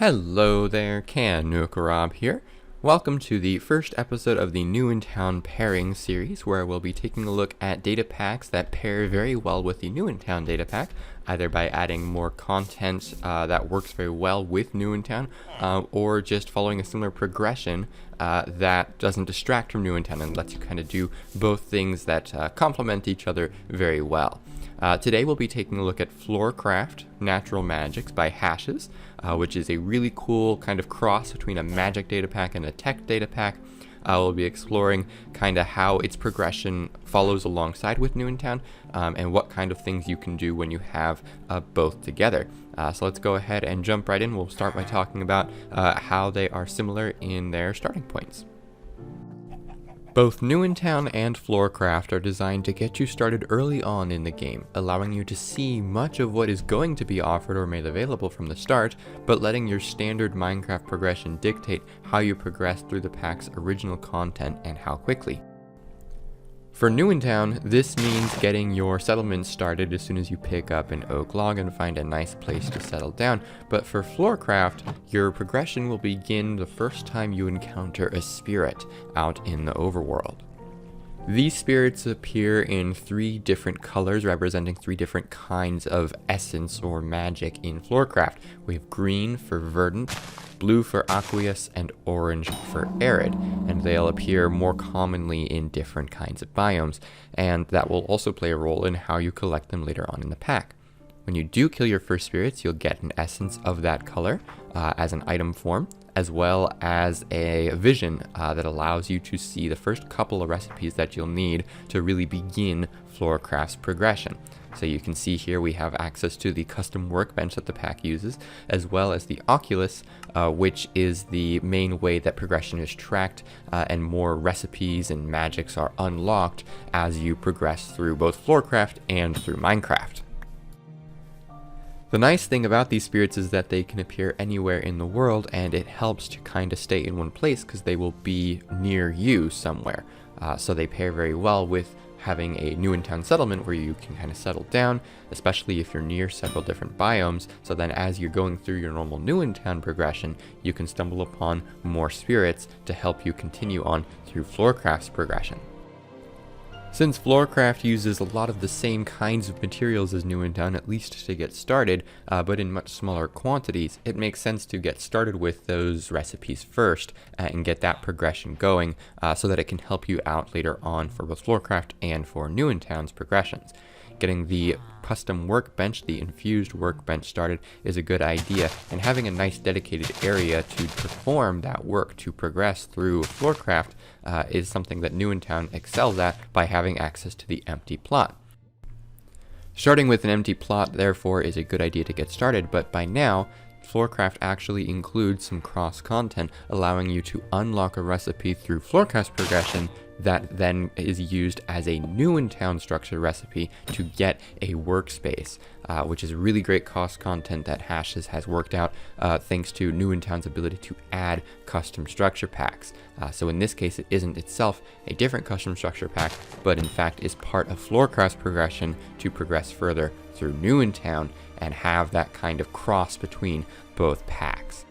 Hello there, Rob here. Welcome to the first episode of the New in Town Pairing series, where we'll be taking a look at data packs that pair very well with the New in Town data pack, either by adding more content that works very well with New in Town, or just following a similar progression that doesn't distract from New in Town and lets you kind of do both things that complement each other very well. Today we'll be taking a look at Florcraft Natural Magics by Hashes, which is a really cool kind of cross between a magic data pack and a tech data pack. We'll be exploring kind of how its progression follows alongside with New in Town, and what kind of things you can do when you have both together. So let's go ahead and jump right in. We'll start by talking about how they are similar in their starting points. Both New in Town and Florcraft are designed to get you started early on in the game, allowing you to see much of what is going to be offered or made available from the start, but letting your standard Minecraft progression dictate how you progress through the pack's original content and how quickly. For New in Town, this means getting your settlement started as soon as you pick up an oak log and find a nice place to settle down, but for Florcraft, your progression will begin the first time you encounter a spirit out in the overworld. These spirits appear in 3 different colors, representing 3 different kinds of essence or magic in Florcraft. We have green for verdant, blue for aqueous, and orange for arid, and they'll appear more commonly in different kinds of biomes, and that will also play a role in how you collect them later on in the pack. When you do kill your first spirits, you'll get an essence of that color as an item form, as well as a vision that allows you to see the first couple of recipes that you'll need to really begin Florcraft's progression. So you can see here we have access to the custom workbench that the pack uses, as well as the Oculus, which is the main way that progression is tracked, and more recipes and magics are unlocked as you progress through both Florcraft and through Minecraft. The nice thing about these spirits is that they can appear anywhere in the world, and it helps to kind of stay in one place because they will be near you somewhere. So they pair very well with having a New in Town settlement where you can kind of settle down, especially if you're near several different biomes, so then as you're going through your normal New in Town progression, you can stumble upon more spirits to help you continue on through Florcraft's progression. Since Florcraft uses a lot of the same kinds of materials as New in Town, at least to get started, but in much smaller quantities, it makes sense to get started with those recipes first and get that progression going so that it can help you out later on for both Florcraft and for New in Town's progressions. Getting the custom workbench, the infused workbench started is a good idea, and having a nice dedicated area to perform that work to progress through Florcraft is something that New in Town excels at by having access to the empty plot. Starting with an empty plot, therefore, is a good idea to get started, but by now, Florcraft actually includes some cross-content, allowing you to unlock a recipe through Florcraft's progression that then is used as a New in Town structure recipe to get a workspace, which is really great cost content that Hashes has worked out thanks to New in Town's ability to add custom structure packs. So in this case, it isn't itself a different custom structure pack, but in fact is part of Florcraft's progression to progress further through New in Town and have that kind of cross between both packs.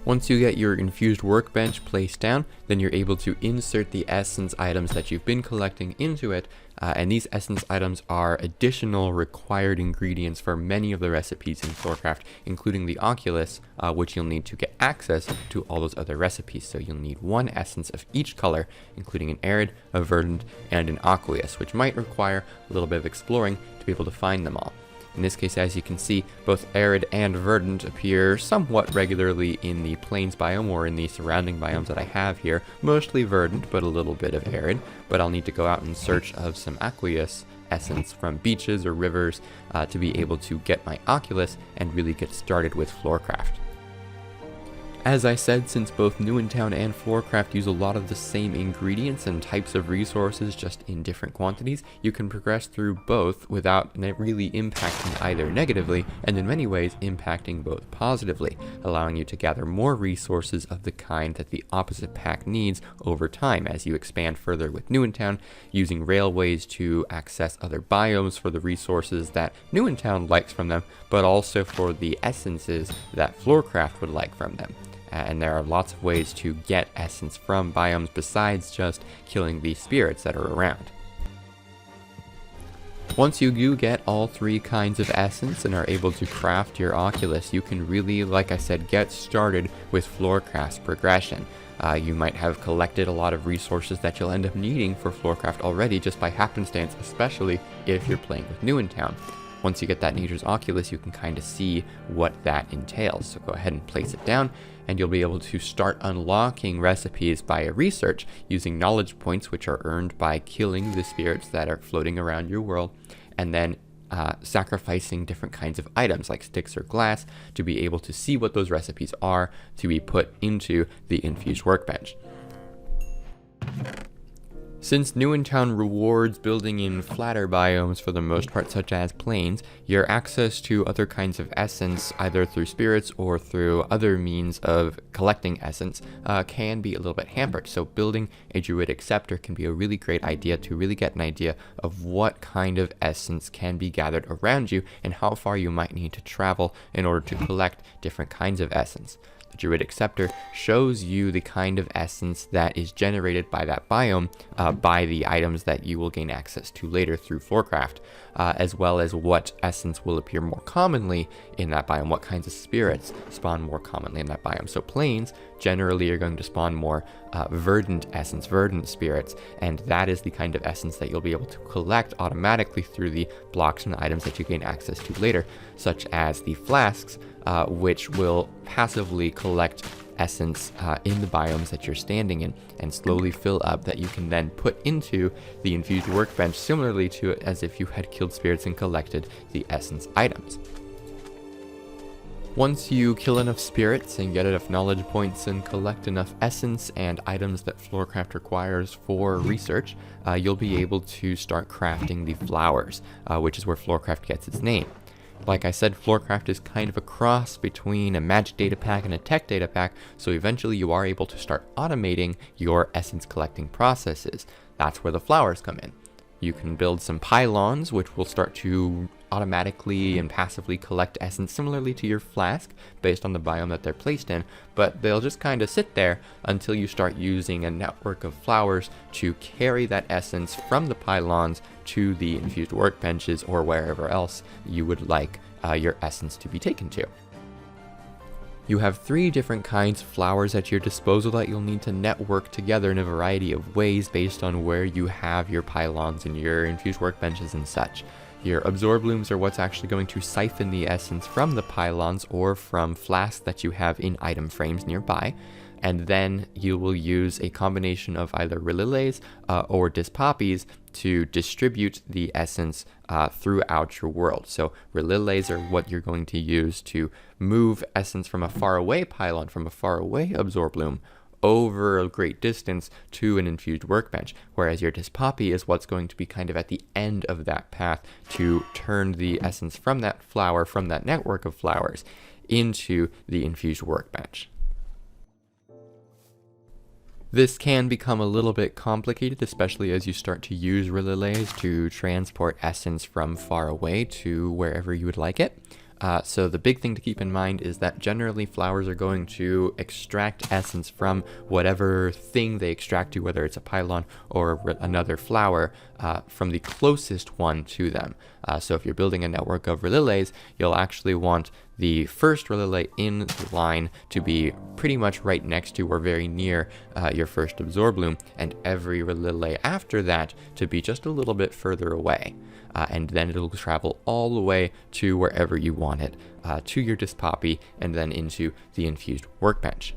Once you get your infused workbench placed down, then you're able to insert the essence items that you've been collecting into it, and these essence items are additional required ingredients for many of the recipes in Florcraft, including the Oculus, which you'll need to get access to all those other recipes. So you'll need 1 essence of each color, including an arid, a verdant, and an aqueous, which might require a little bit of exploring to be able to find them all. In this case, as you can see, both arid and verdant appear somewhat regularly in the plains biome or in the surrounding biomes that I have here, mostly verdant, but a little bit of arid, but I'll need to go out in search of some aqueous essence from beaches or rivers to be able to get my Oculus and really get started with Florcraft. As I said, since both New in Town and Florcraft use a lot of the same ingredients and types of resources just in different quantities, you can progress through both without really impacting either negatively, and in many ways impacting both positively, allowing you to gather more resources of the kind that the opposite pack needs over time as you expand further with New in Town, using railways to access other biomes for the resources that New in Town likes from them, but also for the essences that Florcraft would like from them. And there are lots of ways to get essence from biomes besides just killing the spirits that are around. Once you do get all three kinds of essence and are able to craft your Oculus, you can really, like I said, get started with Florcraft's progression. You might have collected a lot of resources that you'll end up needing for Florcraft already just by happenstance, especially if you're playing with New in Town. Once you get that Nature's Oculus, you can kind of see what that entails. So go ahead and place it down, and you'll be able to start unlocking recipes via research using knowledge points, which are earned by killing the spirits that are floating around your world, and then sacrificing different kinds of items like sticks or glass to be able to see what those recipes are to be put into the infused workbench. Since New in Town rewards building in flatter biomes for the most part, such as plains, your access to other kinds of essence, either through spirits or through other means of collecting essence, can be a little bit hampered. So building a druidic scepter can be a really great idea to really get an idea of what kind of essence can be gathered around you and how far you might need to travel in order to collect different kinds of essence. The Druidic Scepter shows you the kind of essence that is generated by that biome by the items that you will gain access to later through Florcraft, as well as what essence will appear more commonly in that biome, what kinds of spirits spawn more commonly in that biome. So plains generally are going to spawn more verdant essence, verdant spirits, and that is the kind of essence that you'll be able to collect automatically through the blocks and items that you gain access to later, such as the flasks, which will passively collect essence in the biomes that you're standing in and slowly fill up that you can then put into the infused workbench, similarly to it as if you had killed spirits and collected the essence items. Once you kill enough spirits and get enough knowledge points and collect enough essence and items that Florcraft requires for research, you'll be able to start crafting the flowers, which is where Florcraft gets its name. Like I said, Florcraft is kind of a cross between a magic data pack and a tech data pack, so eventually you are able to start automating your essence collecting processes. That's where the flowers come in. You can build some pylons, which will start to automatically and passively collect essence similarly to your flask based on the biome that they're placed in, but they'll just kind of sit there until you start using a network of flowers to carry that essence from the pylons to the infused workbenches or wherever else you would like your essence to be taken to. You have 3 different kinds of flowers at your disposal that you'll need to network together in a variety of ways based on where you have your pylons and your infused workbenches and such. Your absorb blooms are what's actually going to siphon the essence from the pylons or from flasks that you have in item frames nearby, and then you will use a combination of either Rilliles or Dispoppies to distribute the essence throughout your world. So Rilliles are what you're going to use to move essence from a faraway pylon, from a faraway absorb bloom, over a great distance to an infused workbench, whereas your Dispoppy is what's going to be kind of at the end of that path to turn the essence from that flower, from that network of flowers, into the infused workbench. This can become a little bit complicated, especially as you start to use Rilliles to transport essence from far away to wherever you would like it. So the big thing to keep in mind is that generally flowers are going to extract essence from whatever thing they extract to, whether it's a pylon or another flower, from the closest one to them. So if you're building a network of Rilliles, you'll actually want the first Rillile in line to be pretty much right next to or very near your first absorb bloom, and every Rillile after that to be just a little bit further away. And then it'll travel all the way to wherever you want it, to your Dispoppy, and then into the infused workbench.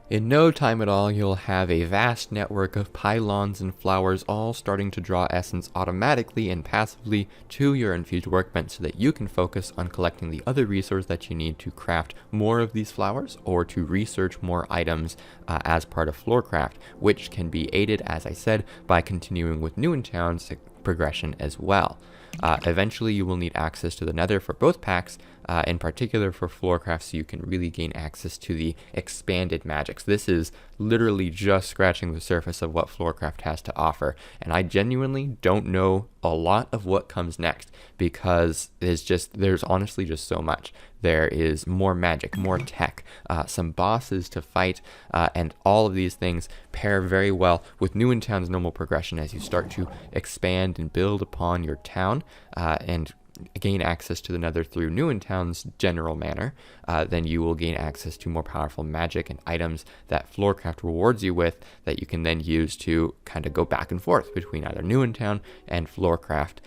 In no time at all, you'll have a vast network of pylons and flowers all starting to draw essence automatically and passively to your infused workbench so that you can focus on collecting the other resource that you need to craft more of these flowers or to research more items as part of Florcraft, which can be aided, as I said, by continuing with New in Town's progression as well. Eventually, you will need access to the Nether for both packs, in particular for Florcraft, so you can really gain access to the expanded magics. This is literally just scratching the surface of what Florcraft has to offer, and I genuinely don't know a lot of what comes next because there's honestly just so much. There is more magic, more tech, some bosses to fight, and all of these things pair very well with New in Town's normal progression as you start to expand and build upon your town and gain access to the Nether through New in Town's general manner. Then you will gain access to more powerful magic and items that Florcraft rewards you with that you can then use to kind of go back and forth between either New in Town and Florcraft.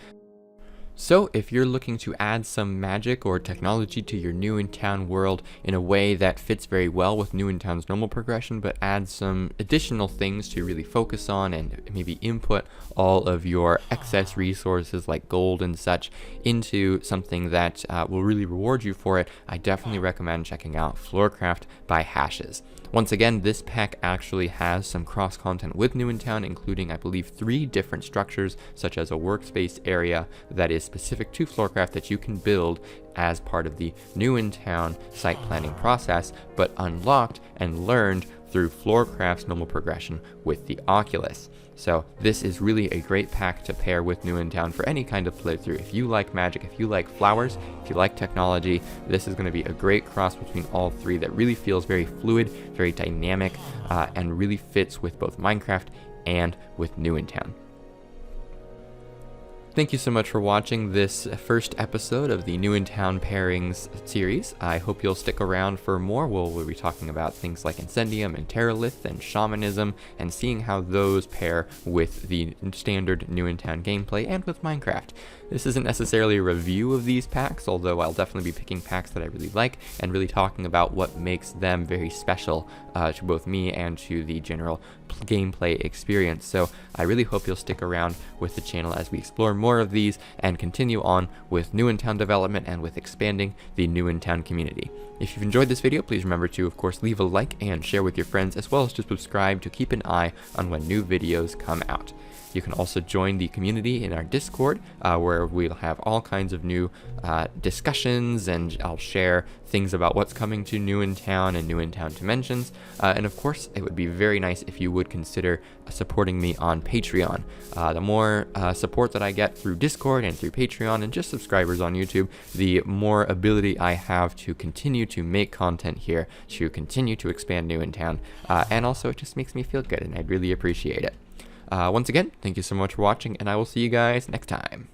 So if you're looking to add some magic or technology to your New in Town world in a way that fits very well with New in Town's normal progression, but add some additional things to really focus on and maybe input all of your excess resources like gold and such into something that will really reward you for it, I definitely recommend checking out Florcraft by Hashes. Once again, this pack actually has some cross content with New in Town, including I believe 3 different structures, such as a workspace area that is specific to Florcraft that you can build as part of the New in Town site planning process, but unlocked and learned through Florcraft's normal progression with the Oculus. So this is really a great pack to pair with New in Town for any kind of playthrough. If you like magic, if you like flowers, if you like technology, this is going to be a great cross between all 3 that really feels very fluid, very dynamic, and really fits with both Minecraft and with New in Town. Thank you so much for watching this first episode of the New in Town Pairings series. I hope you'll stick around for more. We'll be talking about things like Incendium and Terralith and Shamanism and seeing how those pair with the standard New in Town gameplay and with Minecraft. This isn't necessarily a review of these packs, although I'll definitely be picking packs that I really like and really talking about what makes them very special to both me and to the general gameplay experience. So I really hope you'll stick around with the channel as we explore more of these and continue on with New in Town development and with expanding the New in Town community. If you've enjoyed this video, please remember to, of course, leave a like and share with your friends, as well as to subscribe to keep an eye on when new videos come out. You can also join the community in our Discord, where we'll have all kinds of new discussions, and I'll share things about what's coming to New in Town and New in Town Dimensions. And of course, it would be very nice if you would consider supporting me on Patreon. The more support that I get through Discord and through Patreon and just subscribers on YouTube, the more ability I have to continue to make content here, to continue to expand New in Town. And also, it just makes me feel good, and I'd really appreciate it. Once again, thank you so much for watching, and I will see you guys next time.